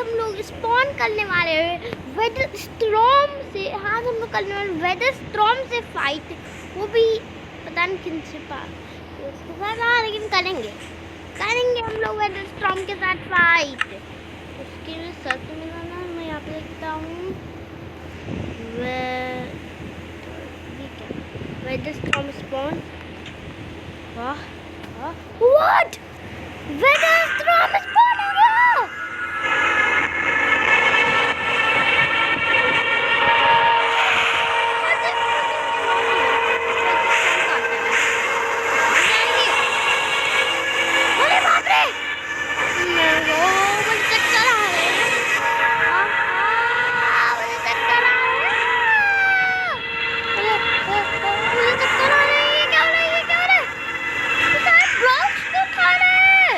हम लोग स्पॉन करने वाले हैं वेदर स्टॉर्म से। हाँ, हम लोग करने वाले वेदर स्टॉर्म से फाइट, वो भी पता नहीं किन से पास उसके साथ। हाँ, लेकिन करेंगे हम लोग वेदर स्टॉर्म के साथ फाइट। उसके लिए सर्च में जाना, मैं यहाँ पे लिखता हूँ wither storm spawn. What, wither storm spawn हो गया। अरे बाप रे, मेरे को मुझे चक्कर आ रहे हैं। मुझे चक्कर आ रहे हैं। मुझे चक्कर आ रहे हैं। ये क्या हो रहा है? ये क्या हो रहा है? ये सारे ब्लॉक्स को खा रहे हैं।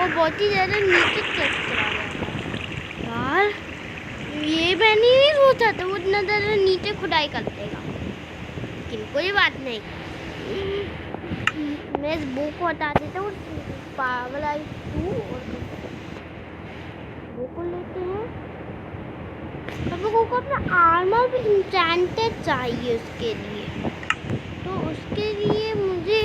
और बहुत ही ज़्यादा नीचे चला गया यार। ये मैंने नहीं सोचा था वो इतना ज़्यादा नीचे खुदाई कर देगा, लेकिन कोई बात नहीं। मैं इस बो को हटा देता हूँ, पावर आई 2 और बो को लेते हैं। अब लोगों को अपना आर्मर भी इंचेंटेड चाहिए उसके लिए, तो उसके लिए मुझे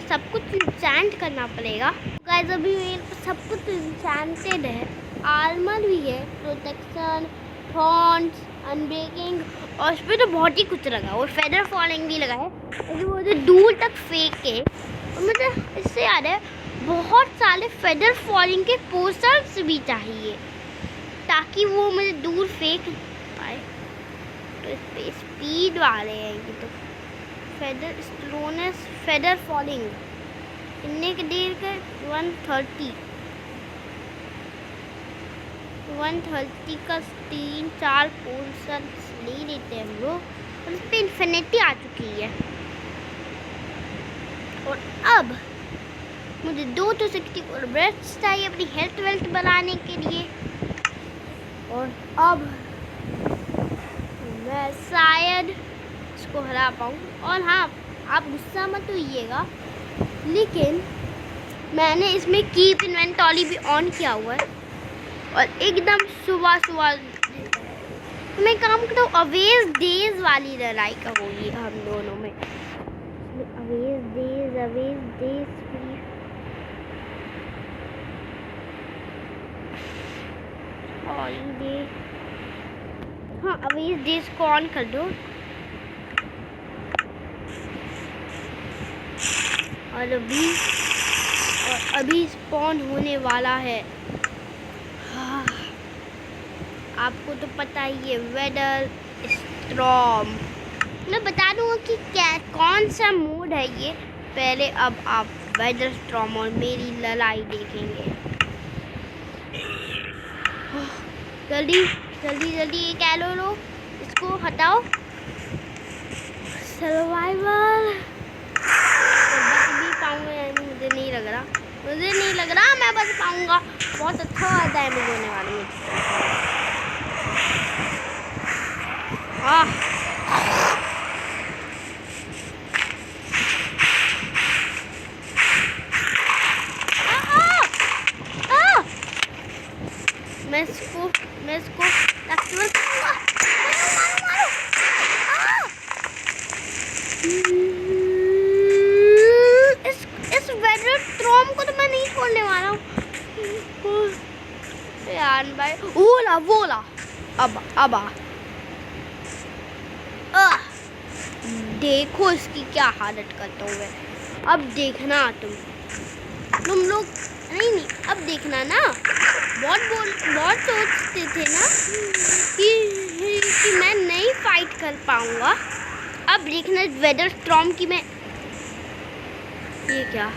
सब कुछ इंचेंट करना पड़ेगा। गाइस अभी मेरे पास सब कुछ इंचेंटेड है, आर्मर भी है, प्रोटेक्शन, थॉर्न्स, अनब्रेकिंग, और उस पर तो बहुत ही कुछ लगा, और फेदर फॉलिंग भी लगा है, लेकिन वो मुझे दूर तक फेंके। और मुझे इससे याद है बहुत सारे फेदर फॉलिंग के पोस्टर्स भी चाहिए ताकि वो मुझे दूर फेंक पाए। तो इस पे स्पीड वाले हैं ये तो। फेदर स्लोनेस, फेदर फॉलिंग कितने के देर का 130 का 3-4 पोर्शन ले लेते हैं हम लोग, और इस पर इन्फिनिटी आ चुकी है। और अब मुझे 260 और ब्रेथ्स चाहिए अपनी हेल्थ वेल्थ बढ़ाने के लिए। और अब मैं शायद इसको हरा पाऊँ। और हाँ, आप गुस्सा मत होइएगा, लेकिन मैंने इसमें कीप इन्वेंटरी भी ऑन किया हुआ है, और एकदम सुबह तो मैं काम करता हूँ। अवेज डेज वाली लड़ाई का होगी हम दोनों में। अवेज डेज हॉलीडे, हाँ अवेज डेज को ऑन कर दो। और अभी स्पॉन होने वाला है। हाँ, आपको तो पता ही है, वेदर स्टॉर्म। मैं बता दूंगा कि क्या कौन सा मोड है ये। पहले अब आप वेदर स्टॉर्म और मेरी लड़ाई देखेंगे। जल्दी ये कैलो लो, इसको हटाओ। सर्वाइवल पाऊंगा या नहीं मुझे नहीं लग रहा मैं बच पाऊंगा। बहुत अच्छा डैमेज होने वाला है। मैं इसको टक्कर करूंगा। मारो। इस वेदर स्टॉर्म को तो मैं नहीं छोड़ने वाला हूँ यार भाई। वोला अब देखो इसकी क्या हालत करता हूँ मैं। अब देखना तुम लोग नहीं अब देखना ना। बहुत सोचते थे ना कि मैं नहीं फाइट कर पाऊंगा। अब देखना वेदर स्टॉर्म की मैं। ये क्या,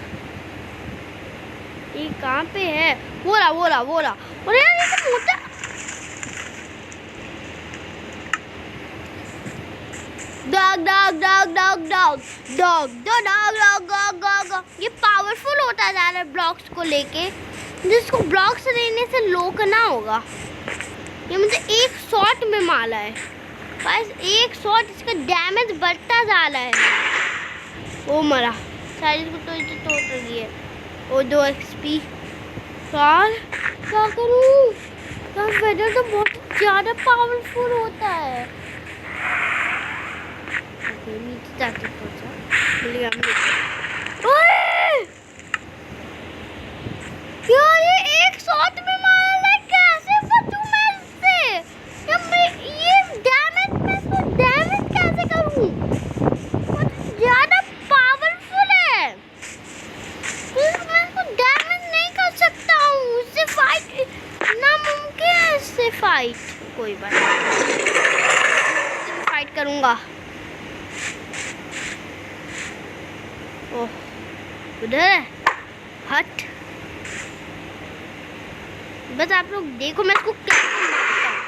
ये कहाँ पे है? वोला और यार ये तो मोटा। डॉग ये पावरफुल होता जा रहा है ब्लॉक्स को लेके, जिसको ब्लॉक्स लेने से लो करना होगा। ये मुझे एक शॉट में मारा है, बस एक शॉट, इसका डैमेज बढ़ता जा रहा है। वो मरा सारी को तो तोड़ रही है। वो 2 XP। यार क्या करूँ? वेदर तो बहुत ज़्यादा पावरफुल होता है। नीचे जाके पहुँचा यार, ये एक शॉट में मारा है। कैसे बचूं मैं इससे? ये डैमेज, मैं इसको डैमेज कैसे करूँ? बहुत ज़्यादा पावरफुल है, मैं इसको डैमेज नहीं कर सकता हूँ। उससे फाइट नामुमकिन है, इससे फाइट। कोई बात नहीं, फाइट करूँगा। ओह उधर हट। बस आप लोग देखो मैं इसको कैसे मारता हूँ।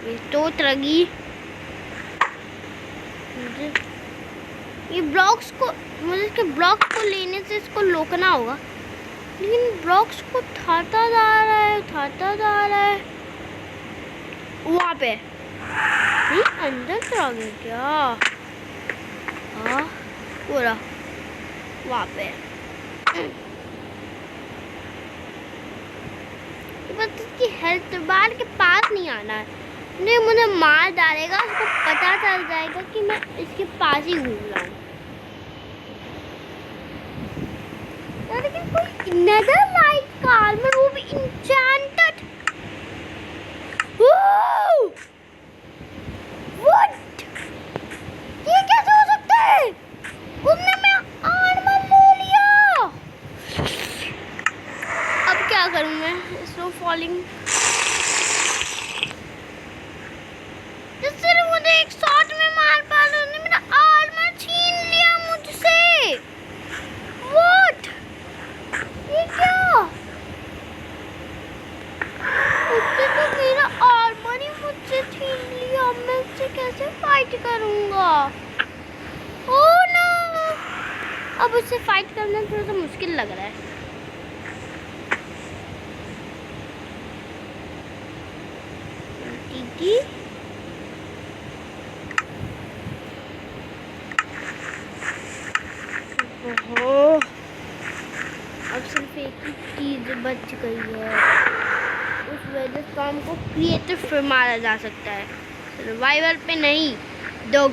ये तो तरगी ये ब्लॉक्स को, मुझे इसके ब्लॉक्स को लेने से इसको रोकना होगा, लेकिन ब्लॉक्स को उठाता जा रहा है। वहाँ पे नहीं, अंदर तो आ गया क्या? हाँ पूरा वहाँ पे। बस इसकी हेल्थ बार के पास नहीं आना है, नहीं मुझे मार डालेगा, उसको पता चल जाएगा कि मैं इसके पास ही घूम रहा हूँ। लेकिन कोई नेदर लाइट का आर्मर, वो भी इंचेंटेड। व्हाट? ये कैसे हो सकता है? उसने मेरा आर्मर ले लिया। अब क्या करूँ मैं? Slow falling. सिर्फ मुझे एक शॉट में मार पा रहा, उसने मेरा आर्मर छीन लिया मुझसे। व्हाट? ये क्या? उसने तो मेरा आर्मर ही मुझसे छीन लिया, मैं उससे कैसे फाइट करूंगा? Oh no! अब उससे फाइट करना थोड़ा सा मुश्किल लग रहा है। टीटी ओहो, अब सिर्फ एक ही चीज बच गई है, उस वेदर स्टॉर्म को क्रिएटिव पे मारा जा सकता है, सर्वाइवल पे नहीं। डॉग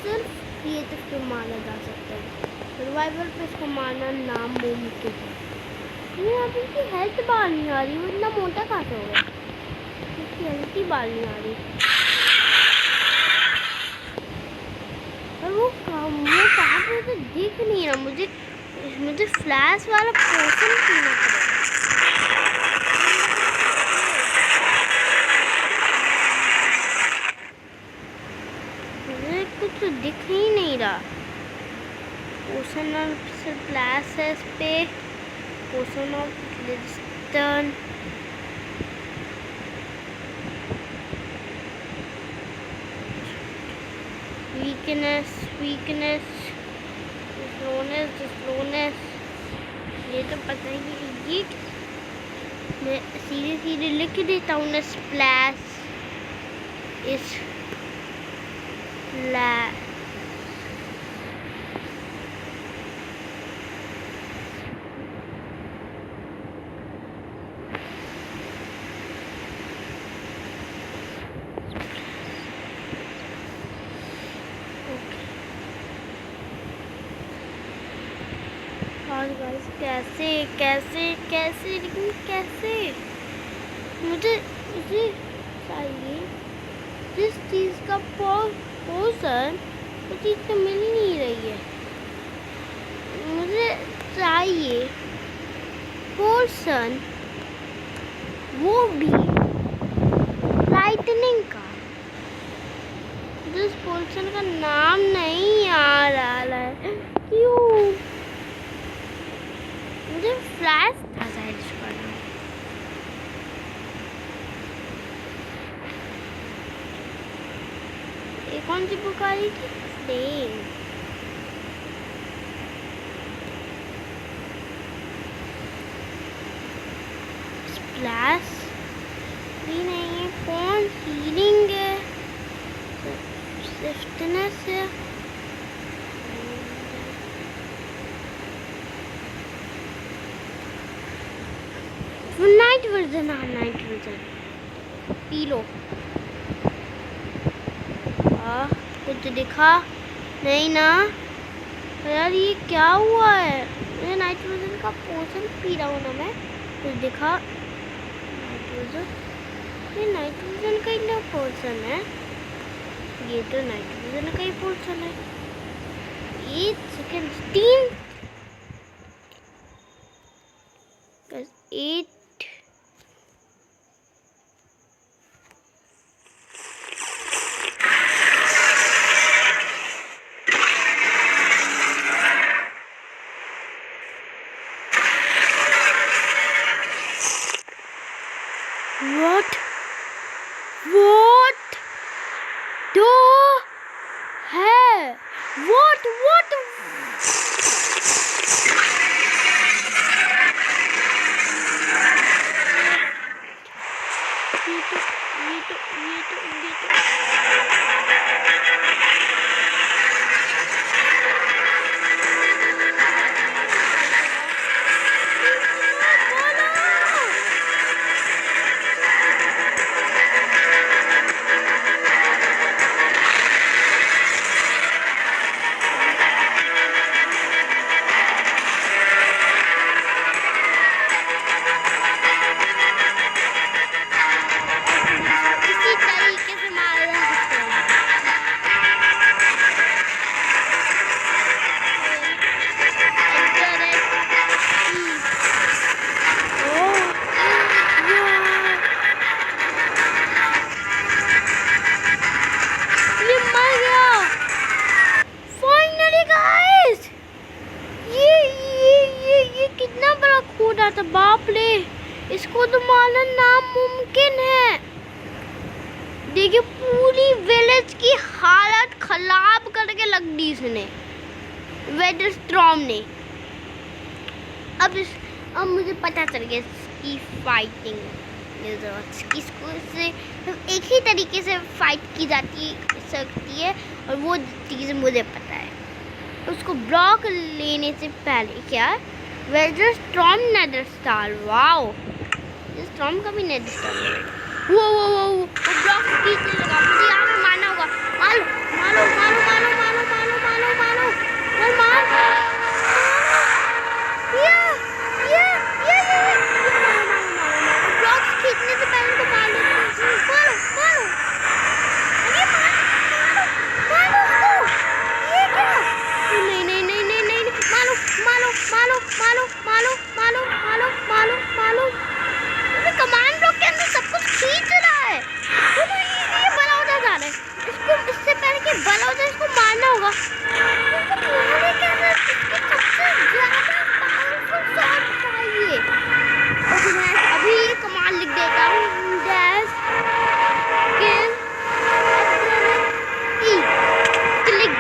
सिर्फ क्रिएटिव पे मारा जा सकता है, सर्वाइवल पे इसको मारना नामुमकिन है। ये अभी की हेल्थ बाहर नहीं आ रही, वो इतना मोटा कहाँ से हो गया? इसकी हेल्थ ही बाहर नहीं आ रही। और वो कहाँ पे तो दिख नहीं रहा मुझे फ्लैश वाला पोर्शन पीना पड़ेगा। मुझे कुछ तो दिख ही नहीं रहा। पोर्शन और फ्लैश है इस पे, पोर्शन ऑफ ग्लिस्टन, वीकनेस, स्लोनेस, ये तो पता ही है। ये मैं सीधे लिख देता हूँ ना, स्प्लैश इस फ्लैश। गाइस कैसे लेकिन कैसे? मुझे चाहिए जिस चीज़ का पोर्शन, वो चीज़ तो मिल ही नहीं रही है। मुझे चाहिए पोर्शन, वो भी लाइटनिंग का, जिस पोर्शन का नाम नहीं आ रहा है। क्यों? मुझे फ्लैश था शायद इसका नाम। ये कौन सी बुक आ रही थी? सेम। स्प्लैश भी नहीं है, कौन हीलिंग है, स्विफ्टनेस है, नाइट वर्जन। हाँ नाइट वर्जन पी लो। कुछ दिखा नहीं ना यार, ये क्या हुआ है? मैं नाइट वर्जन का पोर्शन पी रहा हूँ ना मैं, कुछ दिखा? नाइट वर्जन, ये नाइट वर्जन का ही पोर्शन है, ये तो नाइट वर्जन का ही पोर्शन है। 8 सेकेंड 3 8 What? What? Do है? What? What? बाप रे, इसको तो मारना नामुमकिन है। देखिए पूरी विलेज की हालत खराब करके रख दी इसने, वेदरस्टॉर्म ने। अब मुझे पता चल गया इसकी फाइटिंग किसको से एक ही तरीके से फाइट की जाती सकती है, और वो चीज़ मुझे पता है। उसको ब्लॉक लेने से पहले क्या वेदरस्टॉर्म नेदरस्टार, वाओ स्टॉर्म का भी नेदरस्टार। वो ब्लॉक खींचने लगा, मुझे यहाँ पे मारना होगा। मारो मारो मारो मारो मारो मारो मारो मारो मारो मार ब्लॉक खींचने से पहले तो मार लो, मारो मारो अरे मारो मारो मारो उसको। ये क्या? नहीं नहीं नहीं नहीं नहीं मारो मारो मारो मारो मारो मारो मारो मारो मारो कमांड ब्लॉक के अंदर सब कुछ खींच रहा है। ये बड़ा होता जा रहा है, इसको इससे पहले कि बड़ा हो जाए इसको मारना होगा। सबसे ज्यादा पावरफुल शॉट चाहिए। अभी ये कमांड लिख देता हूँ, डैश किल ई क्लिक।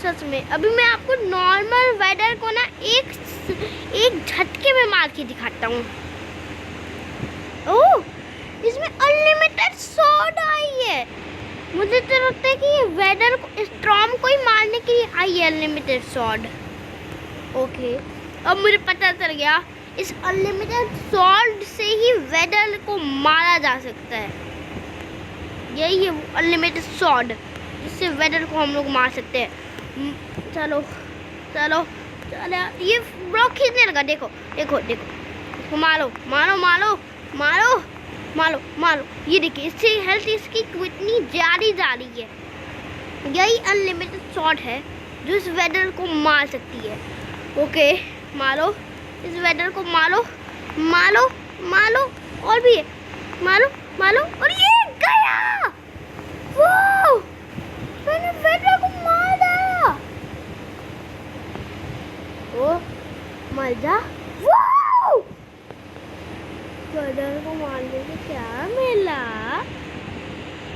सच में अभी मैं आपको नॉर्मल वेदर को ना एक झटके में मार के दिखाता हूँ। ओह, इसमें अनलिमिटेड स्वॉर्ड आई है। मुझे तो लगता है कि ये वेदर को स्टॉर्म को ही मारने के लिए आई है अनलिमिटेड स्वॉर्ड। ओके, अब मुझे पता चल गया इस अनलिमिटेड स्वॉर्ड से ही वेदर को मारा जा सकता है। यही है अनलिमिटेड स्वॉर्ड जिससे वेदर को हम लोग मार सकते हैं। चलो चलो चलो, ये ब्लॉक खींचने लगा। देखो देखो देखो, इसको मारो मारो मारो मारो मारो मारो। ये देखिए इससे हेल्थ इसकी कितनी ज्यादा जा रही है। यही अनलिमिटेड शॉट है जो इस वेदर को मार सकती है। ओके, मारो इस वेदर को, मारो मारो मारो, और भी है, मारो मारो, और ये गया। वो मैंने वेदर को मार दिया। ओ मजा, वो वेदर को मारने से क्या मिला?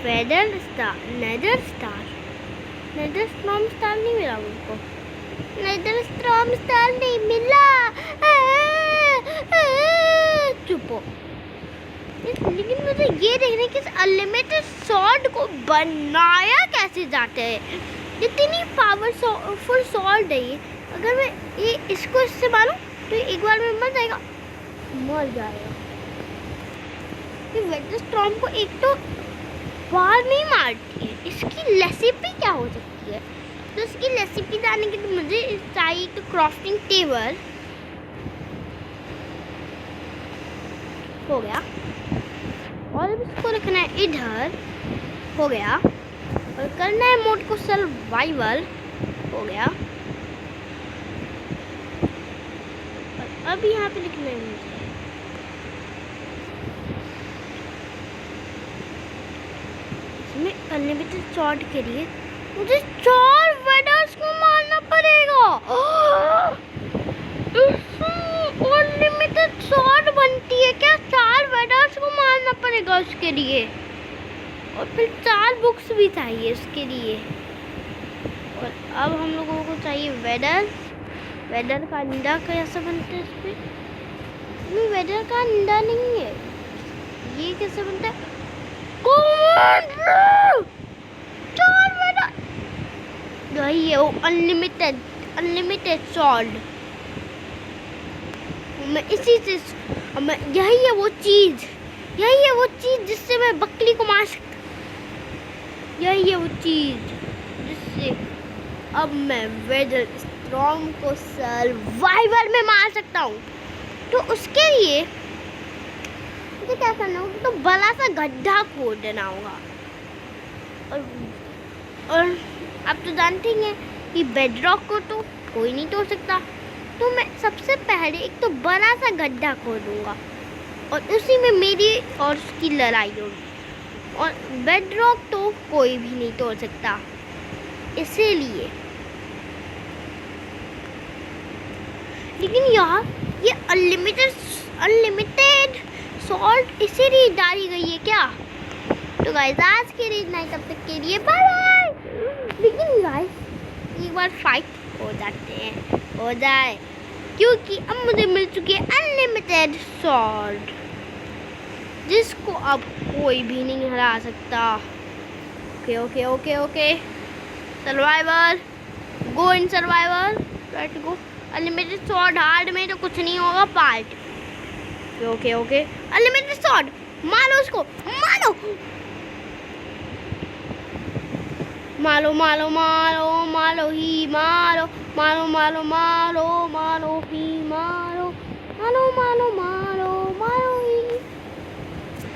Wither star, nether star, nether storm star नहीं मिला मुझको। नेदर स्टॉर्म स्टार नहीं मिला। चुप हो। लेकिन मुझे ये देखना है कि इस अनलिमिटेड सॉर्ड को बनाया कैसे जाता है। इतनी पावरफुल सॉर्ड है ये। अगर मैं ये इसको इससे मारूं तो एक बार में मर जाएगा, मर जाएगा। ये वेदर स्टॉर्म को एक तो बार नहीं मारती है। इसकी रेसिपी क्या हो सकती है? तो इसकी रेसिपी जानने के लिए मुझे चाहिए तो क्राफ्टिंग टेबल हो गया, और अब इसको रखना है इधर, हो गया, और करना है मोड को सर्वाइवल, हो गया। और अब यहाँ पे लिखना है मुझे इसमें अनलिमिटेड शॉट के लिए मुझे 4 वेडर्स को मारना पड़ेगा। अनलिमिटेड शॉट बनती है क्या? 4 वेडर्स को मारना पड़ेगा उसके लिए, और फिर 4 बुक्स भी चाहिए उसके लिए। और अब हम लोगों को चाहिए वेदर का अंडा कैसे बनता है? इसमें वेदर का अंडा नहीं है, ये कैसे बनता है? यही है वो अनलिमिटेड सॉल्ड। मैं इसी से यही है वो चीज जिससे मैं बकरी को मार सकता। यही है वो चीज जिससे अब मैं वेदर स्टॉर्म को सर्वाइवल में मार सकता हूँ। तो उसके लिए मुझे क्या करना होगा? तो बड़ा सा गड्ढा खोदना होगा। और आप तो जानते ही हैं कि बेडरॉक को तो कोई नहीं तोड़ सकता। तो मैं सबसे पहले एक तो बड़ा सा गड्ढा खोदूंगा, और उसी में मेरी और उसकी लड़ाई होगी। और बेडरॉक तो कोई भी नहीं तोड़ सकता, इसीलिए। लेकिन यार ये अनलिमिटेड सॉल्ट इसीलिए डाली गई है क्या? तो गाइस आज के लिए इतना ही, तब तक के लिए बाय बाय। लेकिन गाइस एक बार फाइट हो जाए, क्योंकि अब मुझे मिल चुकी है अनलिमिटेड सॉल्ट, जिसको अब कोई भी नहीं हरा सकता। Okay survivor, go in survivor, let's go. Unlimited sword hard में तो कुछ नहीं होगा पार्ट। ओके अनलिमिटेड सॉर्ड, मारो उसको, मारो ही मारो ही।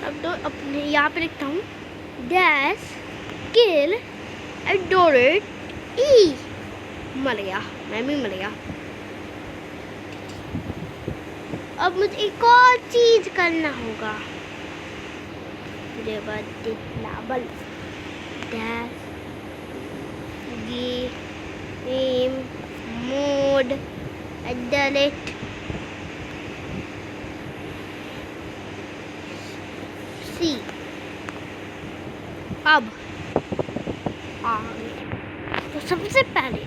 अब तो अपने यहाँ पे लिखता हूँ डैश किल एडोरेट ई। मर गया, मैं भी मर गया। अब मुझे एक और चीज करना होगा। Level dash game mode edit C. अब तो सबसे पहले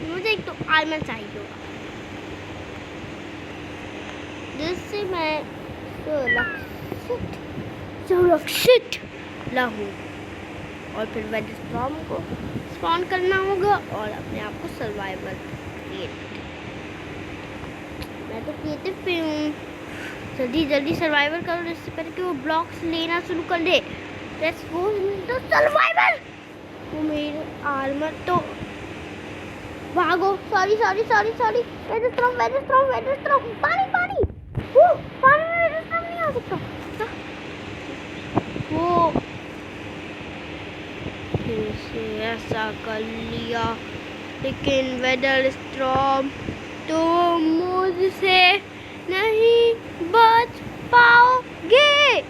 मुझे एक तो आर्मर चाहिए होगा, जिससे मैं सुरक्षित रहूं। और फिर वेदर स्टॉर्म को स्पॉन करना होगा और अपने आप को सर्वाइवल क्रिएट। मैं तो क्रिएटिव पे हूँ, जल्दी सर्वाइवल करो इससे पहले कि वो ब्लॉक्स लेना शुरू कर दे। Let's go to survival. वो मेरे आर्मर तो भागो। सॉरी वेदर स्टॉर्म पानी पानी में वेदर स्टॉर्म नहीं आ सकता। वो फिर से ऐसा कर लिया, लेकिन वेदर स्टॉर्म तो मुझसे नहीं बच पाओगे।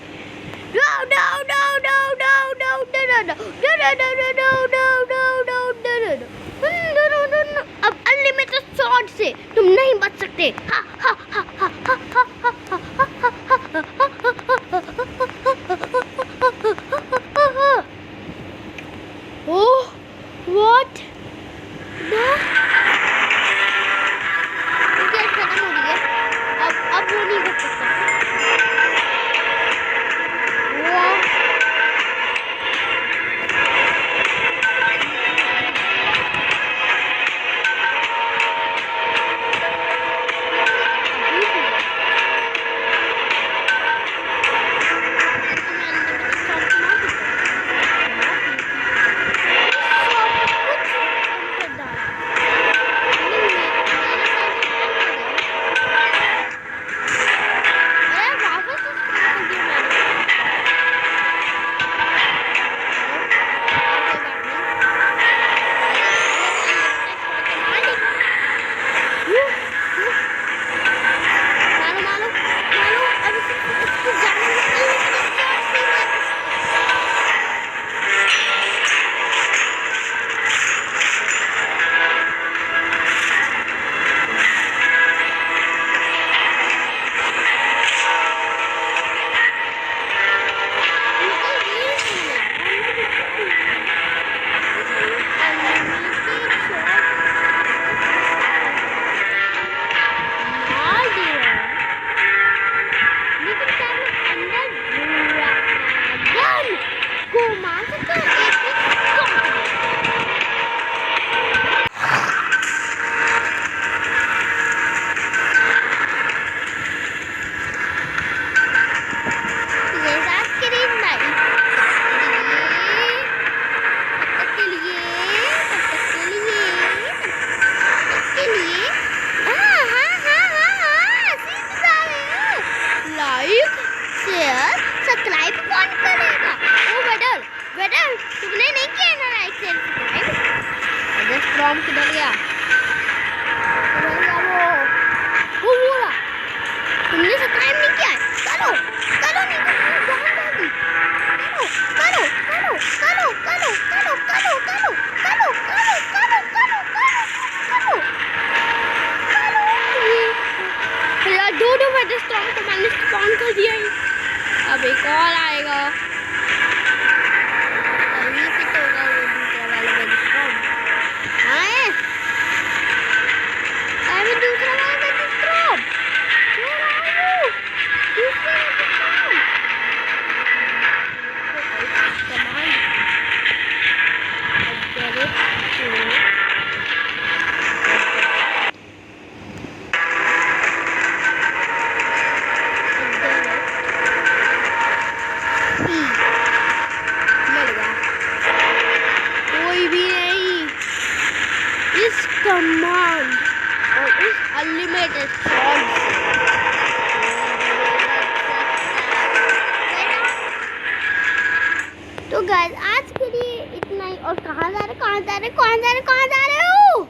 अब अनलिमिटेड शॉट से तुम नहीं बच सकते। व्हाट क्या खत्म हो रही है अब वो नहीं कर सकता वो सब्सक्राइब कौन करेगा? ओ बेटर बेटर तुमने नहीं किया ना लाइक शेयर सब्सक्राइब। अरे स्ट्रॉम किधर गया? वो बोला तुमने सब्सक्राइब नहीं किया है? करो करो नहीं तो बहुत जल्दी करो करो करो करो करो करो करो करो करो करो करो करो करो यार दो बजे स्ट्रॉम को मैंने स्पॉन कर दिया है। अब एक और आएगा तभी फिट होगा वो दूसरा वाला बेडस्टॉर्म। हाँ अभी दूसरा वाला बेडस्टॉर्म दूसरा बेडस्टॉर्म कमांड और उस अनलिमिटेड शॉट्स तो गाइस आज के लिए इतना ही। और कहाँ जा रहे हो?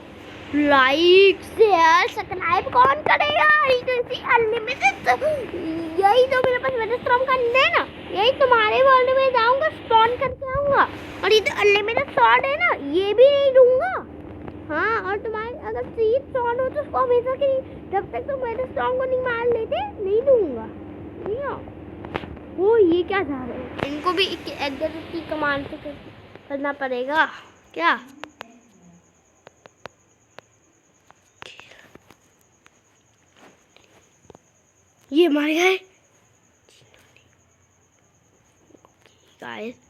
लाइक शेयर सब्सक्राइब कौन करेगा? अनलिमिटेड यही तो मेरे पास वेदस्टॉर्म का है ना, यही तुम्हारे वर्ल्ड में जाऊंगा स्पॉन करके आऊंगा। और ये तो अनलिमिटेड शॉट है ना, ये भी नहीं दूंगा। हाँ और तुम्हारे अगर सीट स्टॉन हो तो उसको हमेशा के लिए जब तक तुम मेरे स्टॉन को नहीं मार लेते नहीं दूंगा। नहीं वो ये क्या जा रहे हैं? इनको भी एग्जैक्ट की कमांड से करना पड़ेगा क्या? ये मर गए गाइस।